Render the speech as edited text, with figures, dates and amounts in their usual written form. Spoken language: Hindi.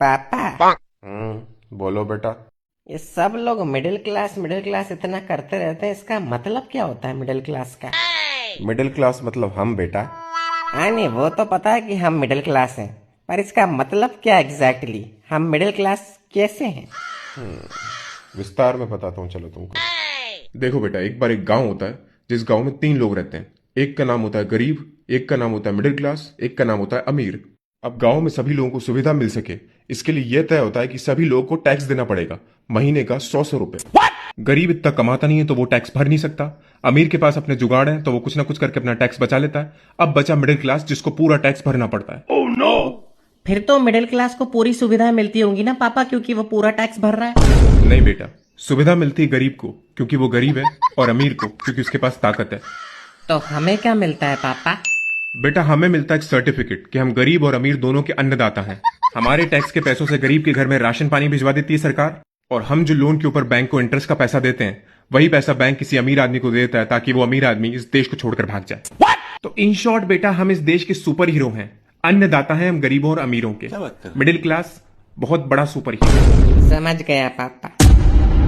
पापा, बोलो बेटा। ये सब लोग मिडिल क्लास इतना करते रहते हैं, इसका मतलब क्या होता है मिडिल क्लास का? मिडिल क्लास मतलब हम बेटा। हाँ नहीं, वो तो पता है कि हम मिडिल क्लास हैं, पर इसका मतलब क्या एग्जैक्टली? हम मिडिल क्लास कैसे हैं? विस्तार में बताता हूँ चलो तुमको। देखो बेटा, एक बार एक गांव होता है जिस गांव में 3 लोग रहते हैं। एक का नाम होता है गरीब, एक का नाम होता है मिडिल क्लास, एक का नाम होता है अमीर। अब गांव में सभी लोगों को सुविधा मिल सके, इसके लिए यह तय होता है कि सभी लोगों को टैक्स देना पड़ेगा, महीने का 100 रुपए। गरीब इतना कमाता नहीं है तो वो टैक्स भर नहीं सकता। अमीर के पास अपने जुगाड़ है तो वो कुछ ना कुछ करके अपना टैक्स बचा लेता है। अब बचा मिडिल क्लास जिसको पूरा टैक्स भरना पड़ता है। फिर तो मिडिल क्लास को पूरी सुविधाएं मिलती होंगी ना पापा, क्योंकि वो पूरा टैक्स भर रहा है। नहीं बेटा, सुविधा मिलती है गरीब को क्योंकि वो गरीब है, और अमीर को क्योंकि उसके पास ताकत है। तो हमें क्या मिलता है पापा? बेटा, हमें मिलता है एक सर्टिफिकेट कि हम गरीब और अमीर दोनों के अन्नदाता हैं। हमारे टैक्स के पैसों से गरीब के घर में राशन पानी भिजवा देती है सरकार, और हम जो लोन के ऊपर बैंक को इंटरेस्ट का पैसा देते हैं, वही पैसा बैंक किसी अमीर आदमी को देता है ताकि वो अमीर आदमी इस देश को छोड़कर भाग जाए। तो इन शॉर्ट बेटा, हम इस देश के सुपर हीरो हैं। अन्नदाता हैं हम गरीबों और अमीरों के। मिडिल क्लास बहुत बड़ा सुपर हीरो। समझ गया पापा।